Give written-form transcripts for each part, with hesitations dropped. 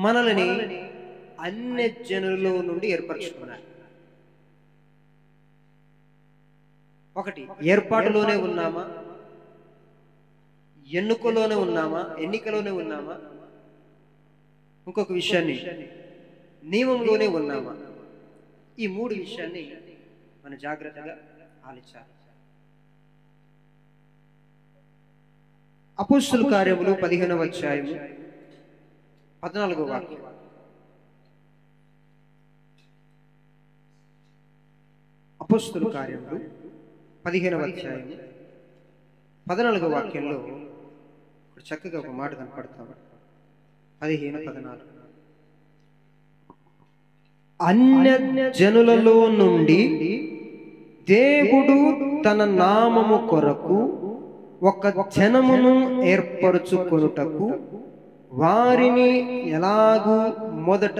మనల్ని అన్య జనులలో నుండి ఏర్పరచుకున్నారు. ఒకటి, ఏర్పాటులోనే ఉన్నామా, ఎన్నికలోనే ఉన్నామా, ఇంకొక విషయాన్ని నియమంలోనే ఉన్నామా? ఈ మూడు విషయాన్ని మనం జాగ్రత్తగా ఆలోచించాలి. అపోస్తలుల కార్యములు 15వ అధ్యాయము 14వ వాక్యం. అపోస్తలుల కార్యములు 15వ అధ్యాయము 14వ వాక్యంలో చక్కగా ఒక మాట కనపడతాం. 15-14. అన్య జనులలో నుండి దేవుడు తన నామము కొరకు ఒక జనమును ఏర్పరచుకొనుటకు వారిని ఎలాగూ మొదట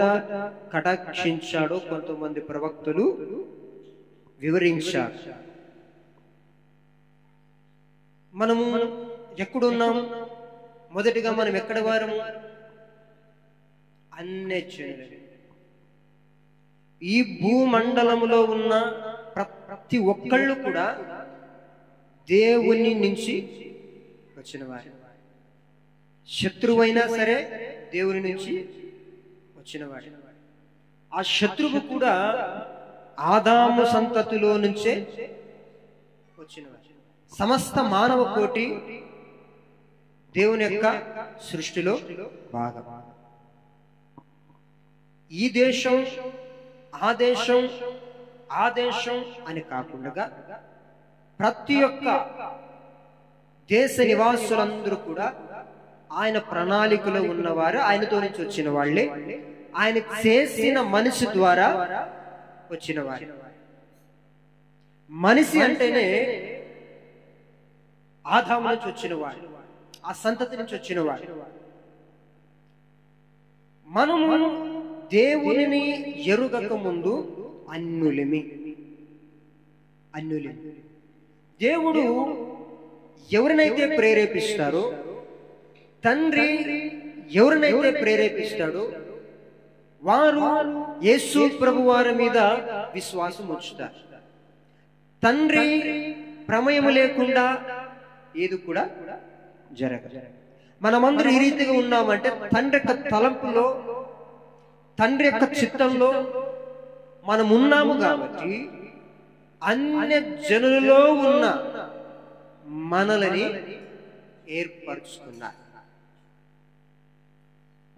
కటాక్షించాడో కొంతమంది ప్రవక్తలు వివరించారు. మనము ఎక్కడున్నాము? మొదటిగా మనం ఎక్కడ వారము? అన్య జనులు. ఈ భూమండలములో ఉన్న ప్రతి ఒక్కళ్ళు కూడా దేవుని నుంచి వచ్చిన వారు. శత్రువైనా సరే దేవుని నుంచి వచ్చినవాడు. ఆ శత్రువు కూడా ఆదాము సంతతిలో నుంచే వచ్చినవాడు. సమస్త మానవ కోటి దేవుని యొక్క సృష్టిలో భాగం. ఈ దేశం ఆ దేశం ఆ దేశం అని కాకుండా ప్రతి ఒక్క దేశ నివాసులందరూ కూడా ఆయన ప్రణాళికలో ఉన్నవారు, ఆయనతో నుంచి వచ్చిన వాళ్ళే, ఆయన చేసిన మనిషి ద్వారా వచ్చిన వారు. మనిషి అంటేనే ఆదాము నుంచి వచ్చిన వాడు, ఆ సంతతి నుంచి వచ్చిన వాడు. మనము దేవునిని ఎరుగక ముందు అన్యులమి. దేవుడు ఎవరినైతే ప్రేరేపిస్తారో, తండ్రి ఎవరినైతే ప్రేరేపిస్తాడో వారు యేసు ప్రభు వారి మీద విశ్వాసం ఉంచుతారు. తండ్రి ప్రమేయం లేకుండా ఏది కూడా జరగదు. మనమందరూ ఈ రీతిగా ఉన్నామంటే తండ్రి యొక్క తలంపులో, తండ్రి యొక్క చిత్తంలో మనం ఉన్నాము. కాబట్టి అన్య జనులలో ఉన్న మనలని ఏర్పరచుకున్నారు.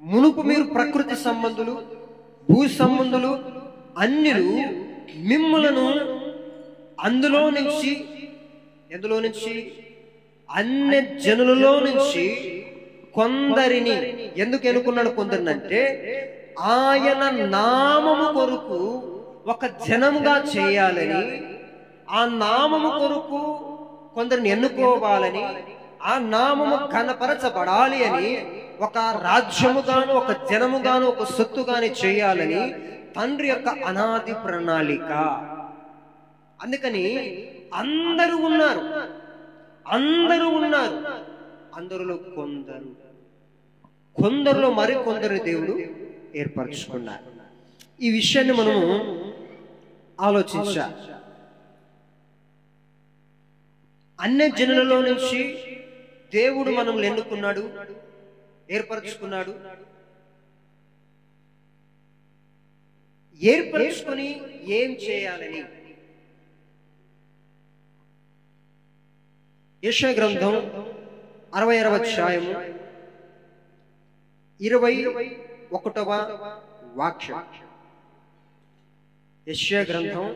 మునుపు మీరు ప్రకృతి సంబంధులు, భూ సంబంధులు, అన్యులు మిమ్ములను అందులో నుంచి, ఎందులో నుంచి? అన్య జనులలో నుంచి కొందరిని. ఎందుకు ఎన్నుకున్నాడు కొందరిని అంటే, ఆయన నామము కొరకు ఒక జనముగా చేయాలని, ఆ నామము కొరకు కొందరిని ఎన్నుకోవాలని, ఆ నామము కనపరచబడాలి అని, ఒక రాజ్యముగాను ఒక జనముగాను ఒక సొత్తుగాని చేయాలని తండ్రి యొక్క అనాది ప్రణాళిక. అందుకని అందరూ ఉన్నారు, అందరిలో కొందరిలో మరి కొందరిని దేవుడు ఏర్పరచుకున్నారు. ఈ విషయాన్ని మనము ఆలోచించాలి. అన్య జనులలో నుంచి దేవుడు మనల్ని ఎన్నుకున్నాడు, ఏర్పరచుకున్నాడు. ఏర్పరచుకొని ఏం చేయాలని? యెషయా గ్రంథం 66వ అధ్యాయము 21వ వాక్యం. యెషయా గ్రంథం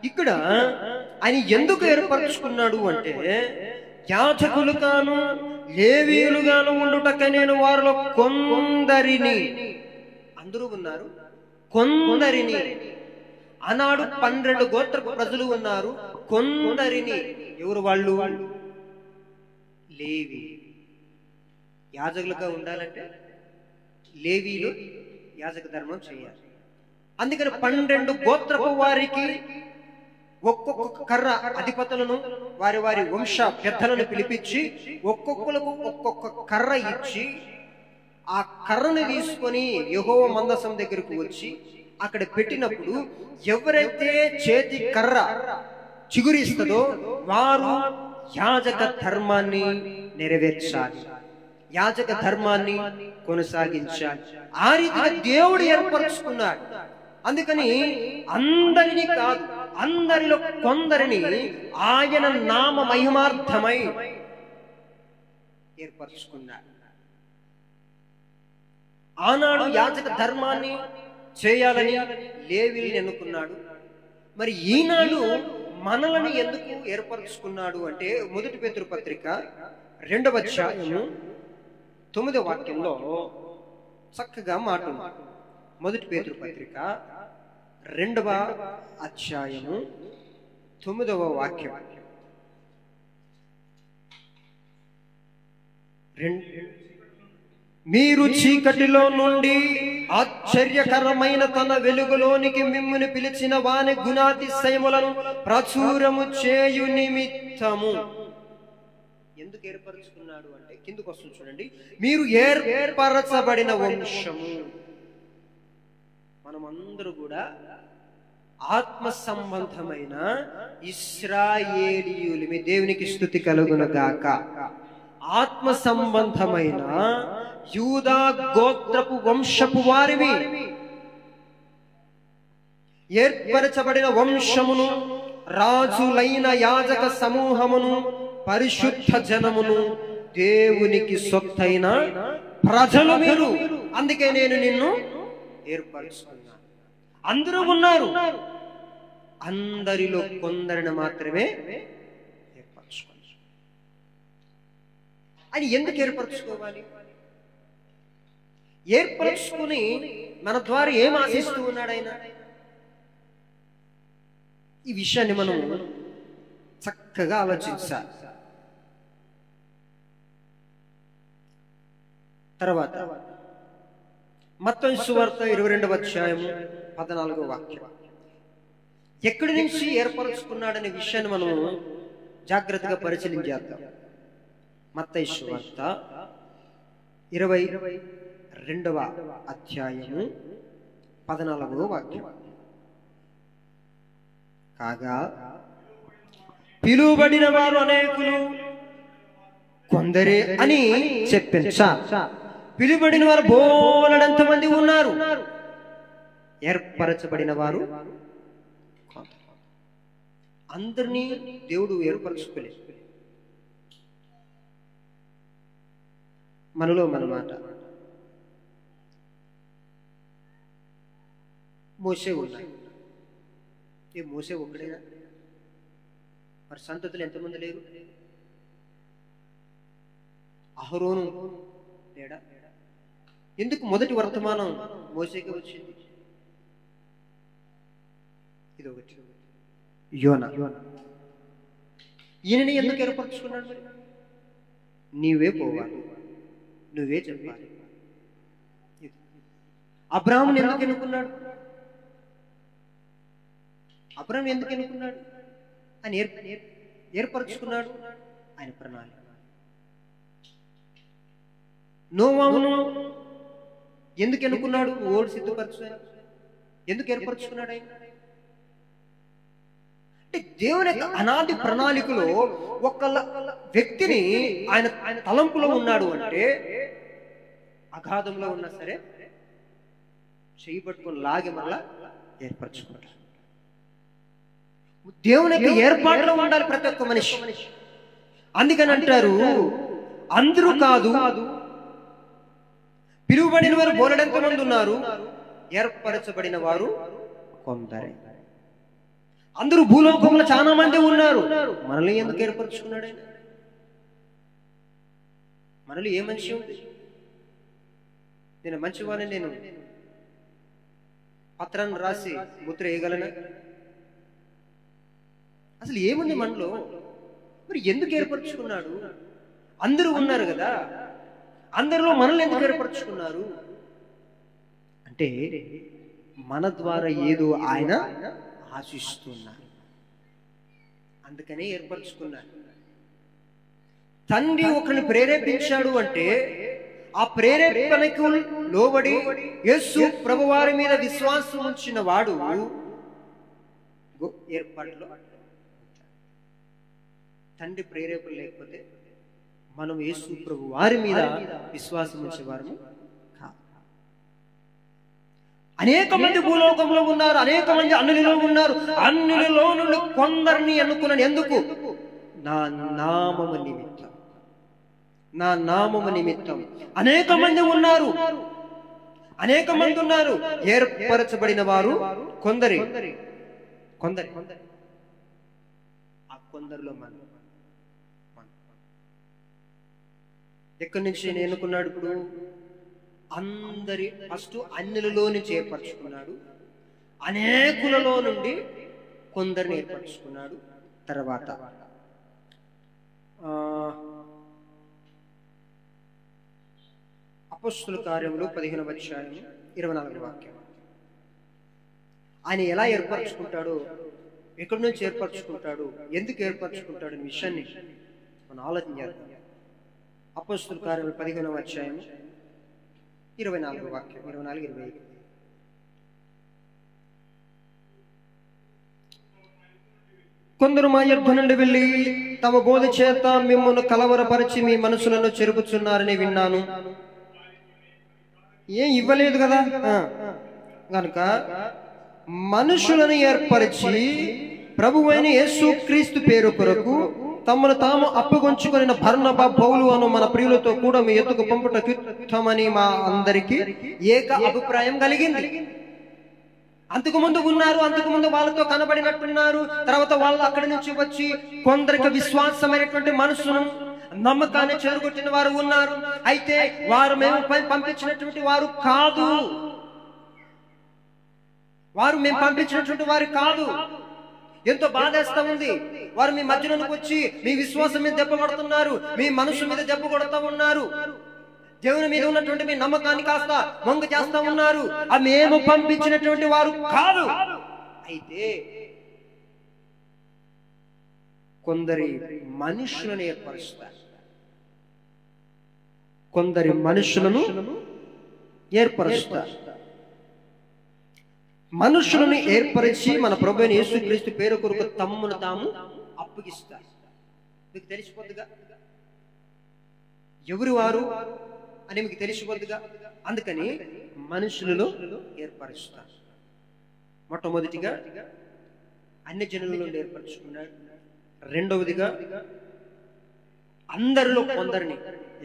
ఇక్కడ ఆయన ఎందుకు ఏర్పరచుకున్నాడు అంటే, యాజకులుగాను లేవీయులుగాను ఉండుటకై నేను వారిలో కొందరిని, అందరూ ఉన్నారు, కొందరిని, ఆనాడు 12 గోత్ర ప్రజలు ఉన్నారు, కొందరిని, ఎవరు వాళ్ళు? లేవి. యాజకులుగా ఉండాలంటే లేవీలు యాజక ధర్మం చేయాలి. అందుకని 12 గోత్రపు వారికి ఒక్కొక్క కర్ర అధిపతులను, వారి వారి వంశ పెద్దలను పిలిపించి ఒక్కొక్కలకు ఒక్కొక్క కర్ర ఇచ్చి, ఆ కర్రను తీసుకొని యెహోవా మందసం దగ్గరకు వచ్చి అక్కడ పెట్టినప్పుడు ఎవరైతే చేతి కర్ర చిగురిస్తుందో వారు యాజక ధర్మాన్ని నెరవేర్చాలి, యాజక ధర్మాన్ని కొనసాగించాలి. ఆ రీతిగా దేవుడు ఏర్పరచుకున్నాడు. అందుకని అందరినీ కాదు, అందరిలో కొందరిని ఆయన నామ మహిమార్థమై ఏర్పరచుకున్నాడు. ఆనాడు యాజక ధర్మాన్ని చేయాలని లేవీయుల్ని ఎన్నుకున్నాడు. మరి ఈనాడు మనలను ఎందుకు ఏర్పరచుకున్నాడు అంటే, 1 పేతురు పత్రిక 2వ అధ్యాయము 9వ వాక్యంలో చక్కగా మాట ఉంది. 1 పేతురు పత్రిక 2వ అధ్యాయము 9వ వాక్యం. మీరు చీకటిలో నుండి ఆశ్చర్యకరమైన తన వెలుగులోనికి మిమ్ముని పిలిచిన వాని గుణాతిశయములను ప్రచురము చేయు నిమిత్తము. ఎందుకు ఏర్పరచుకున్నాడు అంటే, కిందకు వస్తుంది చూడండి, మీరు ఏర్పరచబడిన వంశము. మనమందరూ కూడా ఆత్మ సంబంధమైన ఇశ్రాయేలీయులమే. దేవునికి స్తుతి కలుగునుగాక. ఆత్మ సంబంధమైన యూదా గోత్రపు వంశపు వారివి, ఏర్పరచబడిన వంశమును, రాజులైన యాజక సమూహమును, పరిశుద్ధ జనమును, దేవునికి సొత్తైన ప్రజలు మీరు. అందుకే నేను నిన్ను ఏర్పరచుకున్నాను. అందరూ ఉన్నారు, అందరిలో కొందరిని మాత్రమే ఏర్పరచుకోవాలి. అని ఎందుకు ఏర్పరచుకోవాలి? ఏర్పరచుకుని మన ద్వారా ఏం ఆశిస్తూ ఉన్నాడు ఆయన? ఈ విషయాన్ని మనం చక్కగా ఆలోచించాలి. తర్వాత మత్తయి సువార్త 22వ అధ్యాయము 14వ వాక్యం. ఎక్కడి నుంచి ఏర్పరచుకున్నాడనే విషయాన్ని మనం జాగ్రత్తగా పరిశీలించేద్దాం. మత్తయి సువార్త 22వ అధ్యాయము 14వ వాక్యం. కాగా పిలువబడిన వారు అనేకులు, కొందరే అని చెప్పించా. పిలువబడిన వారు బోలెడంత మంది ఉన్నారు, ఏర్పరచబడిన వారు అందరినీ దేవుడు ఏర్పరచుకోలేదు. మనలో మన మాట. మోసే ఉన్నాయి. ఏ మోసే ఒక్కడేనా? మరి సంతతులు ఎంతమంది లేరు? అహరోను లేడా? ఎందుకు మొదటి వర్తమానం మోసేకి వచ్చింది? ఇది ఒకటి. యోనా, ఈయనని ఎందుకు ఏర్పరచుకున్నాడు? మరి నీవే పోవాలి, నువ్వే చెప్పాలి. అబ్రాహాముని ఎందుకు ఎన్నుకున్నాడు? అబ్రాహాం ఎందుకు ఎన్నుకున్నాడు? ఆయన ఏర్పరచుకున్నాడు ఆయన ప్రణాళిక. నోవాహును ఎందుకు ఎన్నుకున్నాడు? ఓడి సిద్ధపరచు. ఎందుకు ఏర్పరచుకున్నాడు ఆయన? అంటే దేవుని యొక్క అనాది ప్రణాళికలో ఒక వ్యక్తిని ఆయన తలంపులో ఉన్నాడు అంటే, అగాధంలో ఉన్నా సరే చేయి పట్టుకొని లాగి మళ్ళా ఏర్పరచుకుంటాడు. దేవుని యొక్క ఏర్పాటులో ఉండాలి ప్రతి ఒక్క మనిషి. అందుకని అంటారు, అందరూ కాదు, పిలువబడిన వారు బోలెడంత మంది ఉన్నారు, ఏర్పరచబడిన వారు కొందరే. అందరూ భూలోకంలో చాలా మంది ఉన్నారు. మనల్ని ఎందుకు ఏర్పరచుకున్నాడు ఆయన? మనలో ఏ మనిషి ఉంది? నేను మంచివాడిని, నేను పత్రాన్ని రాసి ముద్ర వేయగలనా? అసలు ఏముంది మనలో? మరి ఎందుకు ఏర్పరచుకున్నాడు? అందరూ ఉన్నారు కదా, అందరిలో మనల్ని ఎందుకు ఏర్పరచుకున్నారు అంటే మన ద్వారా ఏదో ఆయన ఆశిస్తున్నారు, అందుకనే ఏర్పరచుకున్నారు. తండ్రి ఒకరిని ప్రేరేపించాడు అంటే ఆ ప్రేరేపణకు లోబడి యేసు ప్రభువారి మీద విశ్వాసం ఉంచిన వాడు ఏర్పాటులో. తండ్రి ప్రేరేపణ లేకపోతే మనం యేసు ప్రభు వారి మీద విశ్వాసం ఉంచేవారము కాదు. అనేక మంది భూలోకంలో ఉన్నారు, అనేక మంది అన్యులలో ఉన్నారు. అన్యులలో నుండి కొందరిని ఎన్నుకున్నాను. ఎందుకు? నా నామము నిమిత్తం, నా నామము నిమిత్తం. అనేక మంది ఉన్నారు, అనేక మంది ఉన్నారు. ఏర్పరచబడిన వారు కొందరి కొందరి ఆ కొందరిలో మనం ఎక్కడి నుంచి నేను ఎన్నుకున్నాడు? ఇప్పుడు అందరి ఫస్ట్ అన్యులలో నుంచి ఏర్పరచుకున్నాడు, అనేకులలో నుండి కొందరిని ఏర్పరచుకున్నాడు. తర్వాత అపోస్తలుల కార్యములు 15వ అధ్యాయం 24వ వాక్యం. ఆయన ఎలా ఏర్పరచుకుంటాడో, ఎక్కడి నుంచి ఏర్పరచుకుంటాడు, ఎందుకు ఏర్పరచుకుంటాడు అనే విషయాన్ని మనం ఆలోచన చేద్దాం. అపోస్తలుల కార్యములు 15వ అధ్యాయం 24వ వాక్యం, 24-25. కొందరు మా యొద్ద నుండి వెళ్ళి తమ బోధ చేత మిమ్మల్ని కలవరపరిచి మీ మనసులను చెరుపుచున్నారని విన్నాను. ఏం ఇవ్వలేదు కదా, కనుక మనుషులను ఏర్పరిచి ప్రభువైన యేసు క్రీస్తు పేరు కొరకు తమను తాము అప్పగించుకుని బర్నబా, పౌలు అను మన ప్రియులతో కూడా మీ ఎత్తుకు పంపుటకు యుక్తమని మా అందరికీ ఏక అభిప్రాయం కలిగింది. అంతకుముందు ఉన్నారు, అంతకుముందు వాళ్ళతో కనబడినట్టున్నారు. తర్వాత వాళ్ళు అక్కడి నుంచి వచ్చి కొందరికి విశ్వాసమైనటువంటి మనసును, నమ్మకాన్ని చేరుకొట్టిన వారు ఉన్నారు. అయితే వారు మేము పంపించినటువంటి వారు కాదు, వారు మేము పంపించినటువంటి వారు కాదు. ఎంతో బాధేస్తా ఉంది. వారు మీ మధ్యలోకి వచ్చి మీ విశ్వాసం మీద దెబ్బ కొడుతున్నారు, మీ మనసు మీద దెబ్బ కొడుతూ ఉన్నారు, దేవుని మీద ఉన్నటువంటి మీ నమ్మకాన్ని కాస్త మొంగ చేస్తా ఉన్నారు. ఆ మేము పంపించినటువంటి వారు కాదు. అయితే కొందరి మనుషులను ఏర్పరుస్తారు, కొందరి మనుషులను ఏర్పరుస్తారు. మనుషులను ఏర్పరిచి మన ప్రభువైన యేసుక్రీస్తు పేరు కొరకు తమ్మును తాము అప్పగిస్తారు. మీకు తెలిసిపోద్దుగా ఎవరు వారు అని మీకు తెలిసిపోద్దుగా. అందుకని మనుషులలో ఏర్పరుస్తారు. మొట్టమొదటిగా అన్ని జనుల నుండి ఏర్పరచుకున్నాడు. రెండవదిగా అందరిలో కొందరిని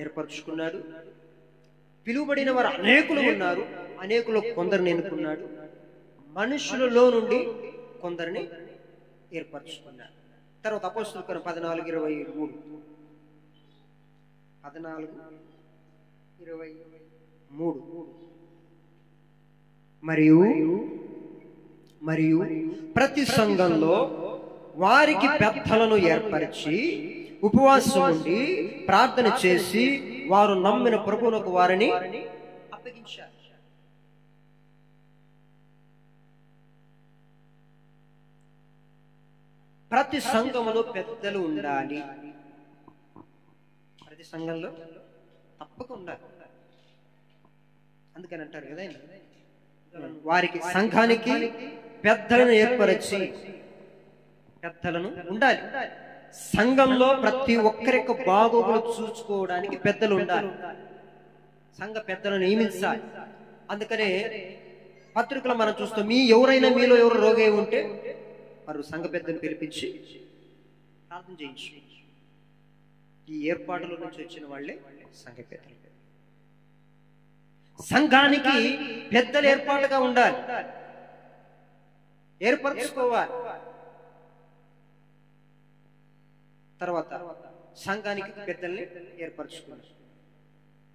ఏర్పరచుకున్నాడు. పిలువబడిన వారు అనేకులు ఉన్నారు, అనేకులు కొందరిని ఎన్నుకున్నాడు. మనుషులలో నుండి కొందరిని ఏర్పరచుకున్నాడు. తర్వాత అపోస్తలుల కార్యం 14:23, 14:23. మరియు ప్రతి సంఘంలో వారికి పెద్దలను ఏర్పరిచి ఉపవాసం ఉండి ప్రార్థన చేసి వారు నమ్మిన ప్రభువునకు వారిని అప్పగించారు. ప్రతి సంఘములో పెద్దలు ఉండాలి. ప్రతి సంఘంలో తప్పక ఉండాలి. అందుకని అంటారు కదా, వారికి సంఘానికి పెద్దలను ఏర్పరిచి, పెద్దలను ఉండాలి. సంఘంలో ప్రతి ఒక్కరికి బాగోగులు చూసుకోవడానికి పెద్దలు ఉండాలి. సంఘ పెద్దలను నియమించాలి. అందుకనే పత్రికలో మనం చూస్తాం, ఎవరైనా మీలో ఎవరు రోగి ఉంటే వారు సంఘ పెద్దను పిలిపించి ప్రార్థన చేయించు. ఈ ఏర్పాటుల నుంచి వచ్చిన వాళ్ళే సంఘ పెద్దలు. సంఘానికి పెద్దలు ఏర్పాటుగా ఉండాలి, ఏర్పరచుకోవాలి. తర్వాత సంఘానికి పెద్దల్ని ఏర్పరచుకున్నారు.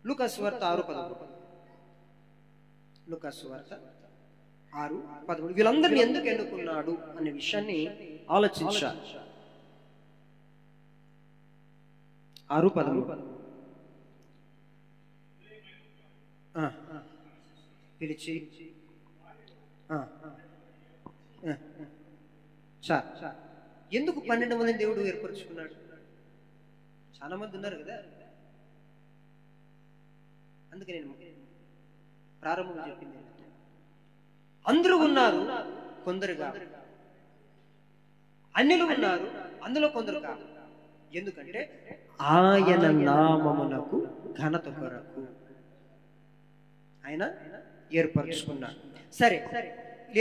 లూకా సువార్త 6:13. లూకా సువార్త 6:13. వీళ్ళందరినీ ఎందుకు ఎన్నుకున్నాడు అనే విషయాన్ని ఆలోచించాలి. 6:13 పిలిచి ఎందుకు 12 మందిని దేవుడు ఏర్పరచుకున్నాడు? చాలా మంది ఉన్నారు కదా, అందుకే నేను ప్రారంభంలో చెప్పింది అందరూ ఉన్నారు, కొందరుగా అన్యులు ఉన్నారు, అందులో కొందరు కాదు. ఎందుకంటే ఆయన నామమునకు ఘనత కొరకు ఆయన ఏర్పరచుకున్నాడు. సరే,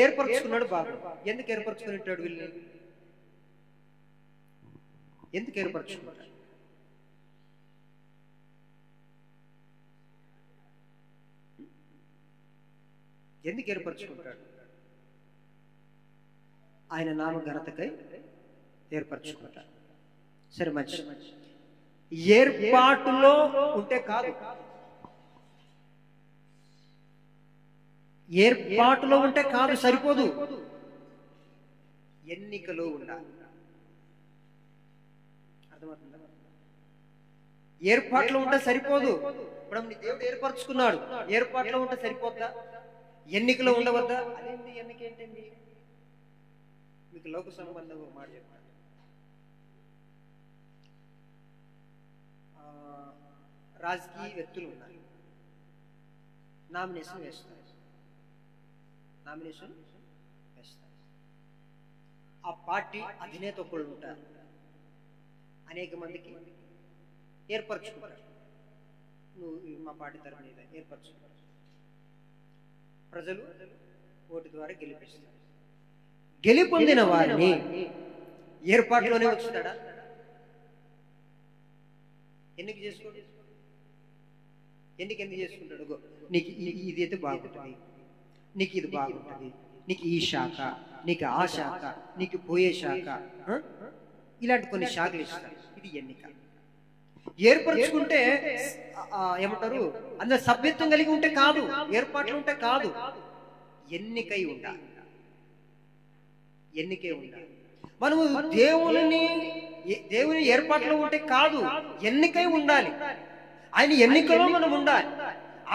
ఏర్పరచుకున్నాడు బాగా. ఎందుకు ఏర్పరచుకుని ఉంటాడు? వీళ్ళని ఎందుకు ఏర్పరచుకున్నాడు? ఎందుకు ఏర్పరచుకుంటాడు? ఆయన నామ ఘనతకై ఏర్పరచుకుంటాడు. సరే, మంచి ఏర్పాటులో ఉంటే కాదు, ఏర్పాటులో ఉంటే కాదు, సరిపోదు. ఎన్నికలో ఉండాలి. అర్థమవుతుందా? ఏర్పాట్లో ఉంటే సరిపోదు. ఇప్పుడు దేవుడు ఏర్పరచుకున్నాడు, ఏర్పాట్లో ఉంటే సరిపోద్దా? ఎన్నికలో ఉండవద్దా? అదేంటి ఎన్నిక ఏంటండి? మీకు లోక సంబంధం మాట చెప్తాను. రాజకీయ వ్యక్తులు ఉన్నారు, నామినేషన్ వేస్తారు. ఆ పార్టీ అధినేత ఒకళ్ళు ఉంటారు, అనేక మందికి ఏర్పరచుకుంటారు. నువ్వు మా పార్టీ తరఫున ఏర్పరచుకుంటారు. ప్రజలు ఓటు ద్వారా గెలిపిస్తారు. గెలుపొందిన వారిని ఏర్పాటులోనే వచ్చుతాడా? ఎందుకు చేసుకోడు? ఎందుకు చేసుకుంటాడు? నీకు ఇది అయితే బాగుంటుంది, నీకు ఇది బాగుంటుంది, నీకు ఈ శాఖ, నీకు ఆ శాఖ, నీకు పోయే శాఖ, ఇలాంటి కొన్ని శాఖలు ఇస్తారు. ఇది ఎన్నిక. ఏర్పరచుకుంటే ఏమంటారు, అందులో సభ్యత్వం కలిగి ఉంటే కాదు, ఏర్పాట్లు ఉంటే కాదు, ఎన్నికై ఉండాలి. ఎన్నికే ఉండాలి. మనము దేవుని ఏర్పాట్లో ఉంటే కాదు, ఎన్నికై ఉండాలి. ఆయన ఎన్నికలో మనం ఉండాలి.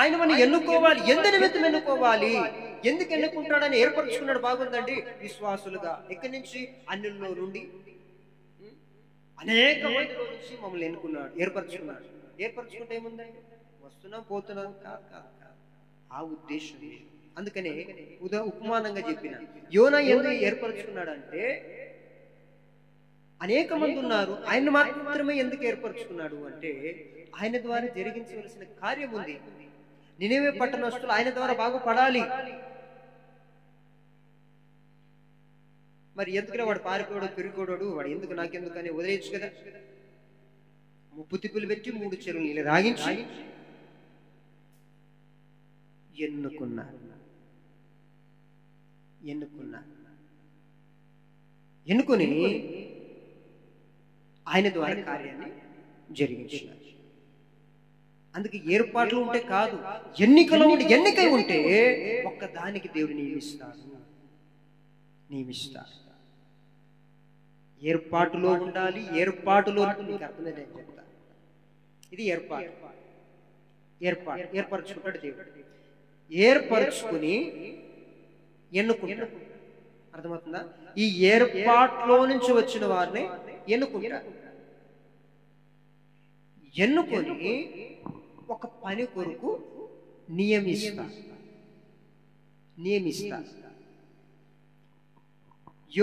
ఆయన మనం ఎన్నుకోవాలి. ఎందు నిమిత్తం ఎన్నుకోవాలి? ఎందుకు ఎన్నుకుంటాడని ఏర్పరచుకున్నాడు. బాగుందండి. విశ్వాసులుగా ఎక్కడి నుంచి? అన్యుల్లో నుండి, అనేక మందిలో నుంచి మమ్మల్ని ఎన్నుకున్నాడు, ఏర్పరచుకున్నాడు. ఏర్పరచుకుంటే ఏముందండి? వస్తున్నాం పోతున్నాం కాదు కాదు కాదు, ఆ ఉద్దేశం. అందుకనే ఉపమానంగా చెప్పిన యోనా ఎందుకు ఏర్పరచుకున్నాడు అంటే, అనేక మంది ఉన్నారు, ఆయన మాత్రమే ఎందుకు ఏర్పరచుకున్నాడు అంటే, ఆయన ద్వారా జరిగించవలసిన కార్యం ఉంది. నినివే పట్టణస్తులు ఆయన ద్వారా బాగుపడాలి. మరి ఎందుకునే వాడు పారిపోయాడు, పెరిగిపోయాడు, వాడు ఎందుకు నాకెందుకు అని వదిలేయచ్చు కదా. ముప్పు తిప్పులు పెట్టి 3 చెరువులు నీళ్ళు రాగించి ఎన్నుకుని ఆయన ద్వారా కార్యాన్ని జరిగించారు. అందుకే ఏర్పాట్లు ఉంటే కాదు, ఎన్నికలో ఉంటే, ఎన్నికై ఉంటే ఒక్కదానికి దేవుడు నియమిస్తాడు. ఏర్పాటులో ఉండాలి. ఏర్పాటులో నీకు అర్థమైంది అని చెప్తా. ఇది ఏర్పరచుకుంటాడు దేవుడు. ఏర్పరచుకుని ఎన్నుకుంటాడు. అర్థమవుతుందా? ఈ ఏర్పాట్లో నుంచి వచ్చిన వారిని ఎన్నుకుంటాడు. ఎన్నుకొని ఒక పని కొరకు నియమిస్తా.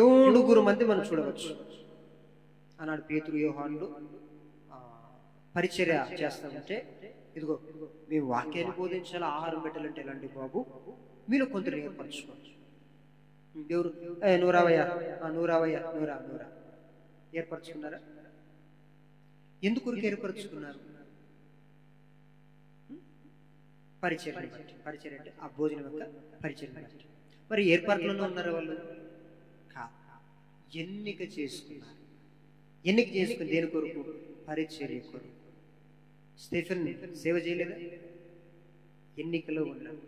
7 మంది మనం చూడవచ్చు. ఆనాడు పేతురు, యోహానులు పరిచర్య చేస్తామంటే, ఇదిగో మేము వాక్యాన్ని బోధించాలి, ఆహారం పెట్టాలంటే ఎలాంటి బాబు, మీరు కొందరు ఏర్పరచుకోవచ్చు. ఎవరు? నూరావయ్య ఏర్పరచుకున్నారా? ఎందుకు ఏర్పరచుకున్నారు? పరిచర్య అంటే ఆ భోజనం యొక్క పరిచర్య. మరి ఏర్పాట్లోనే ఉన్నారు వాళ్ళు? ఎన్నిక చేసుకున్నారు. ఎన్నిక చేసుకుని దేని కొరకు? పరిచర్య కొరకు. స్టెఫెన్ సేవ చేయలేదా? ఎన్నికలో ఉన్నాడు.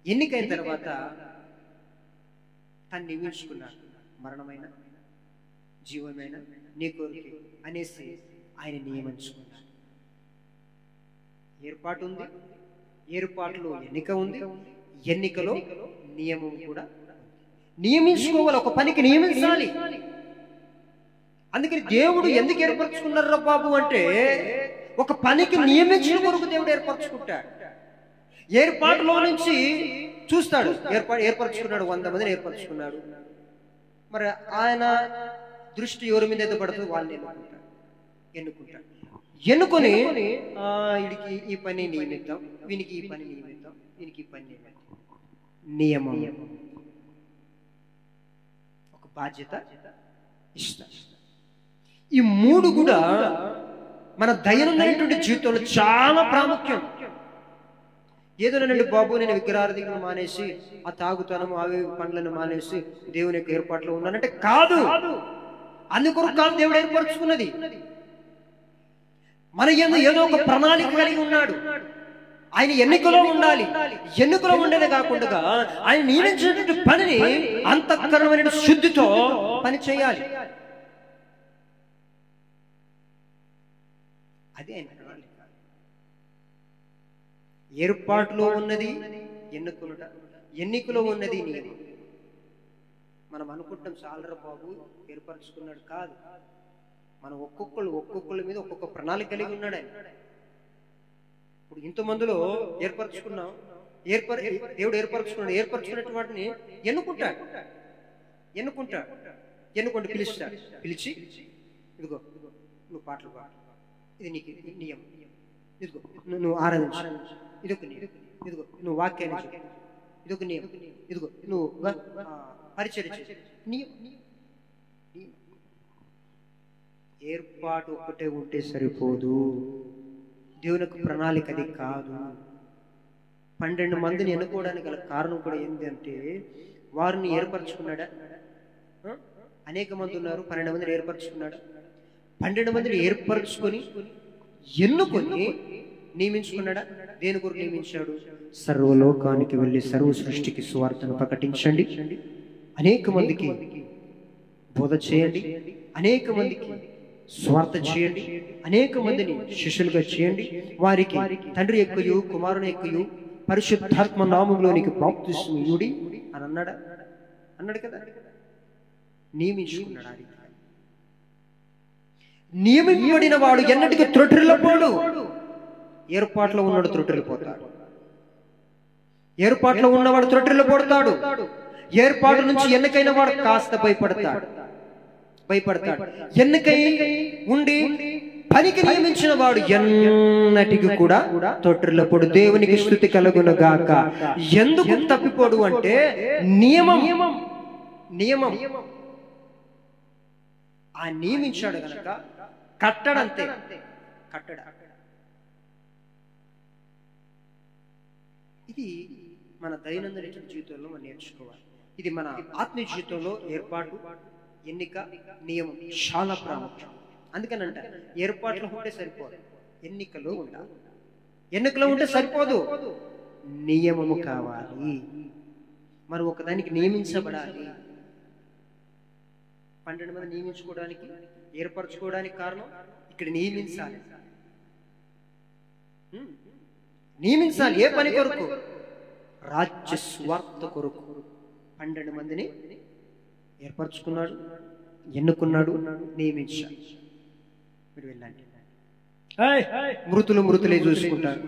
ఎన్నికైన తర్వాత తను నియమించుకున్నాడు. మరణమైన జీవమైన నీ కొరకు అనేసి ఆయన నియమించుకున్నాడు. ఏర్పాటు ఉంది, ఏర్పాటులో ఎన్నిక ఉంది, ఎన్నికలో నియమం కూడా నియమించుకోవాలి. ఒక పనికి నియమించాలి. అందుకని దేవుడు ఎందుకు ఏర్పరచుకున్నారా బాబు అంటే, ఒక పనికి నియమించిన కొరకు దేవుడు ఏర్పరచుకుంటాడు. ఏర్పాటులో నుంచి చూస్తాడు. ఏర్పరచుకున్నాడు, 100 మందిని ఏర్పరచుకున్నాడు. మరి ఆయన దృష్టి ఎవరి మీద అయితే పడుతుందో వాళ్ళని ఎన్నుకుంటాడు. ఎన్నుకొని వీడికి ఈ పని నియమిద్దాం, వీనికి ఈ పని నియమిద్దాం, వీనికి ఈ పని నియమిద్దాం. నియమం, ఒక బాధ్యత, ఇష్టం. ఈ 3 కూడా మన దైనందినటువంటి జీవితంలో చాలా ప్రాముఖ్యం. ఏదోనండి బాబు నేను విగ్రహారాధనను మానేసి ఆ తాగుతాను అవి పండ్లను మానేసి దేవుని యొక్క ఏర్పాట్లో ఉన్నానంటే కాదు. అందుకొరకు కాదు దేవుడు ఏర్పరచుకున్నది. మన ఏదో ఒక ప్రణాళిక కలిగి ఉన్నాడు. ఆయన ఎన్నికలో ఉండాలి. ఎన్నికలో ఉండేదే కాకుండా ఆయన నియమించినటువంటి పనిని అంతఃకరణమైన శుద్ధితో పని చేయాలి. అది ఆయన ప్రణాళిక. ఏర్పాటులో ఉన్నది ఎన్నుకునుట, ఎన్నికలో ఉన్నది నియమం. మనం అనుకుంటాం చాలరా బాబు ఏర్పరచుకున్నాడు. కాదు, మనం ఒక్కొక్కళ్ళ మీద ఒక్కొక్క ప్రణాళిక కలిగి ఉన్నాడు ఆయన. ఇప్పుడు ఇంతమందిలో ఏర్పరచుకున్నాం, దేవుడు ఏర్పరచుకున్నాడు. ఏర్పరచుకున్నట్టు వాటిని ఎన్నుకుంటే పిలుస్తాడు. పిలిచి ఇదిగో నువ్వు పాటలు పాడు, ఇది నీకు నియమం, ఇదిగో నువ్వు ఆరాధించు, ఇదొక నియమం, ఇదిగో నువ్వు వాక్యాన్ని, ఇదొక నియమం, ఇదిగో నువ్వు పరిచర్య చేయి. ఏర్పాటు ఒక్కటే ఉంటే సరిపోదు. దేవునికి ప్రణాళిక అది కాదు. 12 మందిని ఎన్నుకోవడానికి గల కారణం కూడా ఏంటంటే వారిని ఏర్పరచుకున్నాడా? అనేక మంది ఉన్నారు, 12 మందిని ఏర్పరచుకున్నాడా? 12 మందిని ఏర్పరచుకొని ఎన్నుకొని నియమించుకున్నాడా? దేని కొరకు నియమించాడు? సర్వలోకానికి వెళ్ళి సర్వ సృష్టికి సువార్తను ప్రకటించండి, అనేక మందికి బోధ చేయండి, అనేక మందికి స్వార్థ చేయండి, అనేక మందిని శిష్యులుగా చేయండి, వారికి తండ్రి యొక్కయు కుమారుని యొక్కయు పరిశుద్ధాత్మ నామములోనికి బాప్తిస్మం ఇయ్యుడి అని అన్నాడు కదా. నియమించుకున్నాడు. నియమింపబడిన వాడు ఎన్నటికీ త్రొట్టిల్లపోడు. ఏర్పాట్లో ఉన్నవాడు త్రొట్టిల్లిపోతాడు. ఏర్పాట్లో ఉన్నవాడు త్రొట్టిల్లపోతాడు. ఏర్పాటు నుంచి ఎన్నికైన వాడు కాస్త భయపడతాడు. ఎన్నికై ఉండి పనికి నియమించిన వాడు ఎన్నటికి కూడా తొట్టిల్లపోడు. దేవునికి స్తుతి కలుగును గాక. ఎందుకు తప్పిపోడు అంటే నియమం. ఆ నియమించాడు గనక కట్టడంతే. ఇది మన దైనందిన జీవితంలో మనం నేర్చుకోవాలి. ఇది మన ఆత్మీయ జీవితంలో ఏర్పాటు, ఎన్నిక, నియమం చాలా ప్రాముఖ్యం. అందుకనంట ఏర్పాట్లు ఉంటే సరిపోదు, ఎన్నికలో ఉండాలి. ఎన్నికలో ఉంటే సరిపోదు, నియమము కావాలి. మనం ఒకదానికి నియమించబడాలి. 12 మంది నియమించుకోవడానికి, ఏర్పరచుకోవడానికి కారణం ఇక్కడ నియమించాలి. ఏ పని కొరకు? రాజ్య స్వార్థ కొరకు 12 మందిని ఏర్పరచుకున్నాడు, ఎన్నుకున్నాడు, నియమించాడు. మీరు వెళ్ళండి, మృతులే చూసుకుంటారు,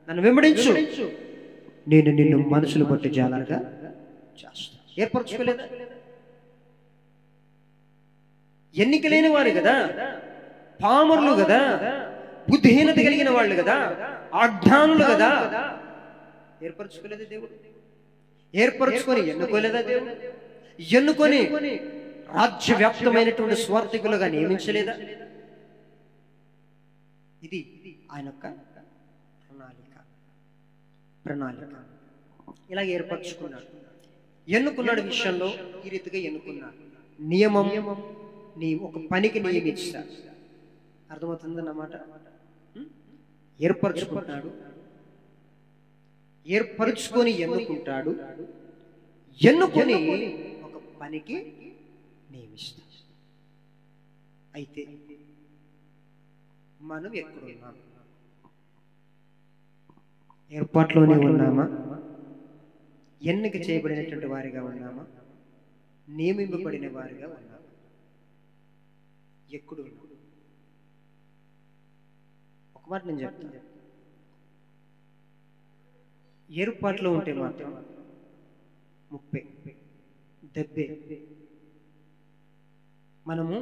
నన్ను వెంబడించు, నేను నిన్ను మనుషులు బట్టి జాలరుగా చేస్తాను. ఏర్పరచుకోలేదా? ఎన్నిక లేని వారు కదా, పామరులు కదా, బుద్ధిహీనత కలిగిన వాళ్ళు కదా, అజ్ఞానులు కదా. ఏర్పరచుకోలేదా దేవుడు? ఏర్పరచుకొని ఎన్నుకోలేదా దేవుడు? ఎన్నుకొని రాజ్యవ్యాప్తమైనటువంటి స్వార్థికులుగా నియమించలేదా? ఇది ఆయన యొక్క ప్రణాళిక. ఇలాగ ఏర్పరచుకున్నాడు, ఎన్నుకున్నాడు. విషయంలో ఈ రీతిగా ఎన్నుకున్నాడు. నియమం నీ ఒక పనికి నియమిస్తా. అర్థమవుతుందన్నమాట. ఏర్పరచుకుంటాడు, ఏర్పరచుకొని ఎన్నుకుంటాడు, ఎన్నుకొని ఒక పనికి నియమిస్తా. అయితే మనం ఎక్కడున్నాం? ఏర్పాట్లోనే ఉన్నామా? ఎన్నిక చేయబడినటువంటి వారిగా ఉన్నామా? నియమింపబడిన వారిగా ఉన్నామా? ఎక్కడు? ఒక మాట నేను చెప్తాను, ఏర్పాట్లో ఉంటే మాత్రం 30, 70 మనము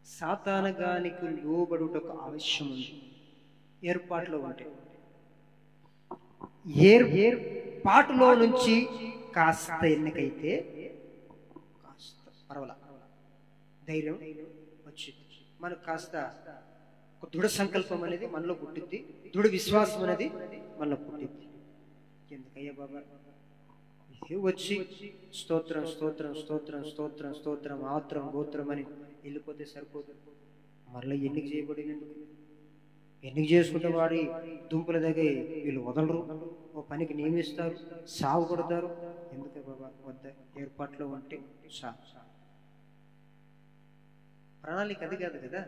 సాతానగానికి లోబడుటకు అవశ్యం ఉంది. ఏర్పాట్లో ఉంటే ఏర్పాటులో నుంచి కాస్త ఎన్నికైతే కాస్త పర్వాల ధైర్యం వచ్చింది. మనకు కాస్త ఒక దృఢ సంకల్పం అనేది మనలో పుట్టింది, దృఢ విశ్వాసం అనేది మనలో పుట్టింది. ఎందుకయ్యా బాబా వచ్చి స్తోత్రం స్తోత్రం స్తోత్రం స్తోత్రం స్తోత్రం ఆత్రం గోత్రం అని వెళ్ళిపోతే సరిపోదు. మరలా ఎన్నిక చేయబడినందుకు ఎన్నిక చేసుకుంటే వాడి దుంపుల దగ్గర వీళ్ళు వదలరు, ఓ పనికి నియమిస్తారు, సాగు కొడతారు. ఎందుకే బాబా వద్ద? ఏర్పాట్లో ఉంటే ప్రణాళిక అది కాదు కదా,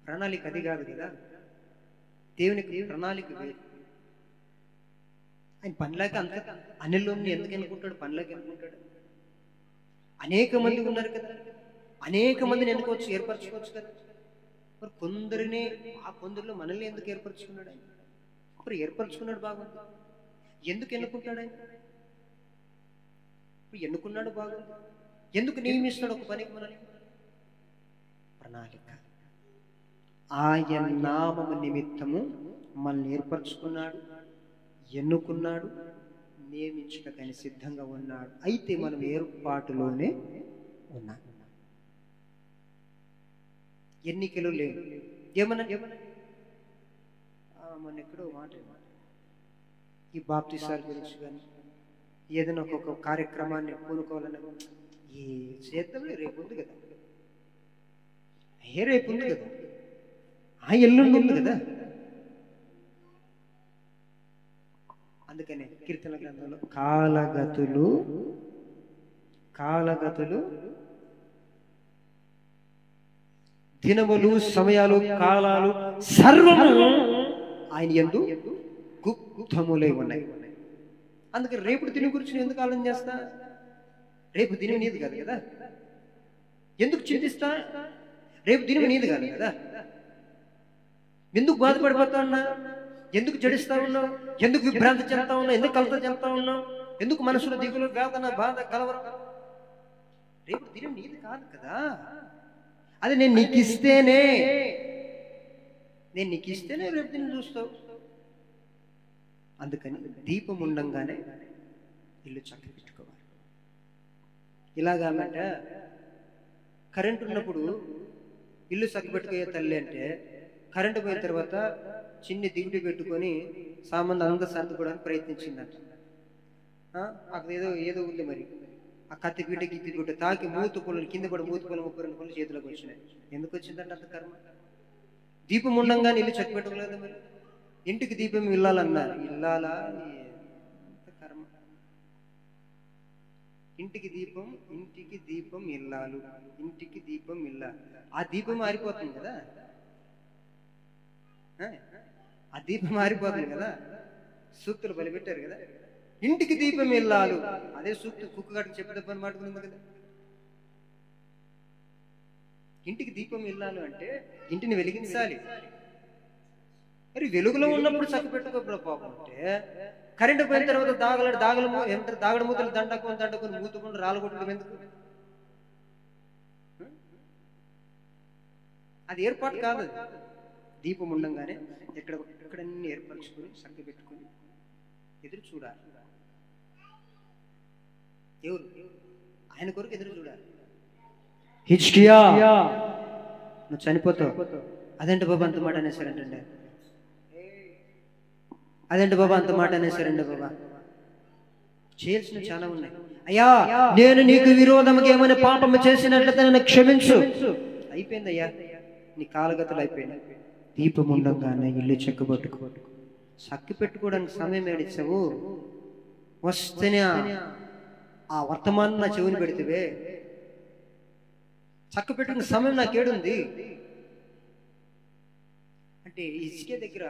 ప్రణాళిక అది కాదు కదా. దేవునికి ప్రణాళిక వేరు. ఆయన పనిలాగా అంత అనిల్లో ఎందుకు ఎన్నుకుంటాడు? పనిలాగా ఎన్నుకుంటాడు. అనేక మంది ఉన్నారు కదా, అనేక మందిని ఎన్నుకోవచ్చు, ఏర్పరచుకోవచ్చు కదా. మరి కొందరిని, ఆ కొందరిలో మనల్ని ఎందుకు ఏర్పరచుకున్నాడు ఆయన? ఇప్పుడు ఏర్పరచుకున్నాడు బాగుంది, ఎందుకు ఎన్నుకుంటాడు ఆయన? ఇప్పుడు ఎన్నుకున్నాడు బాగుంది, ఎందుకు నియమిస్తాడు ఒక పనికి మనల్ని? ప్రణాళిక. ఆయన నామము నిమిత్తము మనల్ని ఏర్పరచుకున్నాడు, ఎన్నుకున్నాడు, నియమించుటకని సిద్ధంగా ఉన్నాడు. అయితే మనం ఏర్పాటులోనే ఉన్నాం, ఎన్నికలు లేవు. ఏమన్నా మన ఎక్కడో మాట ఈ బాప్తిసాల గురించి కానీ ఏదైనా ఒక్కొక్క కార్యక్రమాన్ని పూనుకోవాలని ఈ చేద్దాంలే, రేపు ఉంది కదా, రేపు ఉంది కదా, ఆ ఎల్లుండి ఉంది కదా. అందుకనే కీర్తన గ్రంథంలో కాలగతులు దినములు సమయాలు కాలాలు సర్వము ఆయన యందు గుప్తములై ఉన్నాయి. అందుకే రేపు దినం గురించి ఎందుకు ఆలోచన చేస్తా? రేపు దినం నీది కాదు కదా, ఎందుకు చింతిస్తా? రేపు దినం నీది కాదు కదా, ఎందుకు బాధపడిపోతా ఉన్నా? ఎందుకు జడిస్తా ఉన్నావు? ఎందుకు విభ్రాంతి చెందుతా ఉన్నావు? ఎందుకు కలత చెందుతా ఉన్నావు? ఎందుకు మనసులో దిగులు, వేదన, బాధ, కలవరం? రేపు దినం నీది కాదు కదా. అది నేను నీకు ఇస్తేనే రేపు దినం చూస్తావు. అందుకని దీపం ఉండంగానే ఇల్లు చక్క పెట్టుకోవాలి. ఇలాగానంట కరెంటు ఉన్నప్పుడు ఇల్లు చక్క పెట్టుకోయే తల్లి అంటే, కరెంటు పోయిన తర్వాత చిన్ని దిగుటి పెట్టుకొని సామాన్లు అంతా సర్దుకోవడానికి ప్రయత్నించిందంట. అక్కడ ఏదో ఉంది మరి, ఆ కత్తి పీట గిత్తి పీట తాకి మూతు పొలం కింద పడి మూతు పొలం 32 పనులు చేతిలోకి వచ్చినాయి. ఎందుకు వచ్చిందంటే అంత కర్మ. దీపం ఉండంగానే ఇల్లు చక్క పెట్టుకోలేదు. మరి ఇంటికి దీపం ఇల్లాలన్నారు, ఇల్లాలా కర్మ. ఇంటికి దీపం ఇల్లాలు, ఇంటికి దీపం ఇల్లాలు. ఆ దీపం మారిపోతుంది కదా, ఆ దీపం మారిపోతుంది కదా. సూక్తులు బలిపెట్టారు కదా, ఇంటికి దీపం ఇల్లాలు. అదే సూక్తు కుక్క గట్టు చెప్పే పని మాట్లాడుకుంది కదా. ఇంటికి దీపం ఇల్లాలు అంటే ఇంటిని వెలిగించాలి. మరి వెలుగులో ఉన్నప్పుడు చక్క పెట్టుకో పాపం. అంటే కరెంటు పోయిన తర్వాత దాగడ మూతలు దండకొని మూతుకుండా రాలగొట్టడం ఎందుకు? అది ఏర్పాటు కాదు. దీపం ఉండంగానే ఎక్కడన్నీ ఏర్పరచుకొని చక్క పెట్టుకొని ఎదురు చూడాలి. ఎవరు? ఆయన కొరకు ఎదురు చూడాలి. హిజ్కియా నువ్వు చనిపోతావు. అదేంటి బాబా అంత మాట అనేసారంటే, అదేంటి బాబా అంత మాట అనేసారండి బాబా, చేయాల్సిన చాలా ఉన్నాయి. అయ్యా, నేను నీకు విరోధముగా ఏమైనా పాపము చేసినట్లయితే నన్ను క్షమించు. అయిపోయిందయ్యా, నీ కాలగతులు అయిపోయినాయి. దీపం ఉండగానే ఇల్లు చక్కి పెట్టుకోవడానికి సమయం ఏడిచ్చావు. వస్తేనే ఆ వర్తమానం నా చెవుని పెడితే చక్క పెట్టుకున్న సమయం నాకేడుంది అంటే, ఇసుకే దగ్గర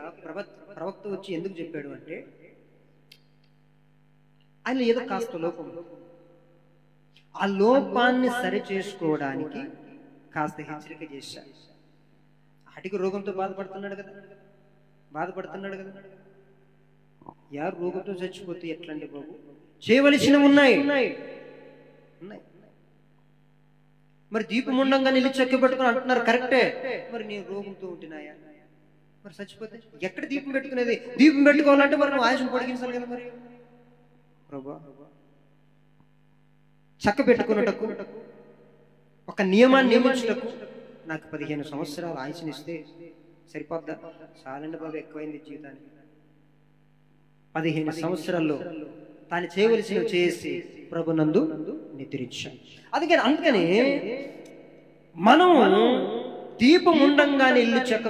ప్రవక్త వచ్చి ఎందుకు చెప్పాడు అంటే, ఆయన ఏదో కాస్త లోపం, ఆ లోపాన్ని సరి చేసుకోవడానికి కాస్త హెచ్చరిక చేశాడు. అటుకి రోగంతో బాధపడుతున్నాడు కదా. యా రోగంతో చచ్చిపోతే ఎట్లండి బాబు? చేయవలసినవి ఉన్నాయి. మరి దీపం ఉండంగా నిల్లు చెక్క పెట్టుకుని అంటున్నారు, కరెక్టే. మరి నేను రోగంతో ఉంటున్నాయా? మరి చచ్చిపోతే ఎక్కడ దీపం పెట్టుకునేది? దీపం పెట్టుకోవాలంటే మరి నువ్వు ఆయుష్ పొడిగించాలి కదా. మరి ప్రభా, చక్క పెట్టుకున్నటకు ఒక నియమాన్ని నియమించుటకు నాకు 15 సంవత్సరాలు ఆయుష్నిస్తే సరిపోద్దా? చాలండి బాబు, ఎక్కువైంది జీవితానికి. 15 సంవత్సరాల్లో తాను చేయవలసినవి చేసి ప్రభునందు నిద్రించాడు. అందుకని మనం దీపం ఉండంగానే ఇల్లు చక్క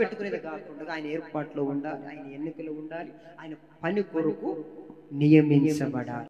పెట్టుకునేది కాకుండా ఆయన ఏర్పాట్లో ఉండాలి, ఆయన ఎన్నికలు ఉండాలి, ఆయన పని కొరకు నియమించబడాలి.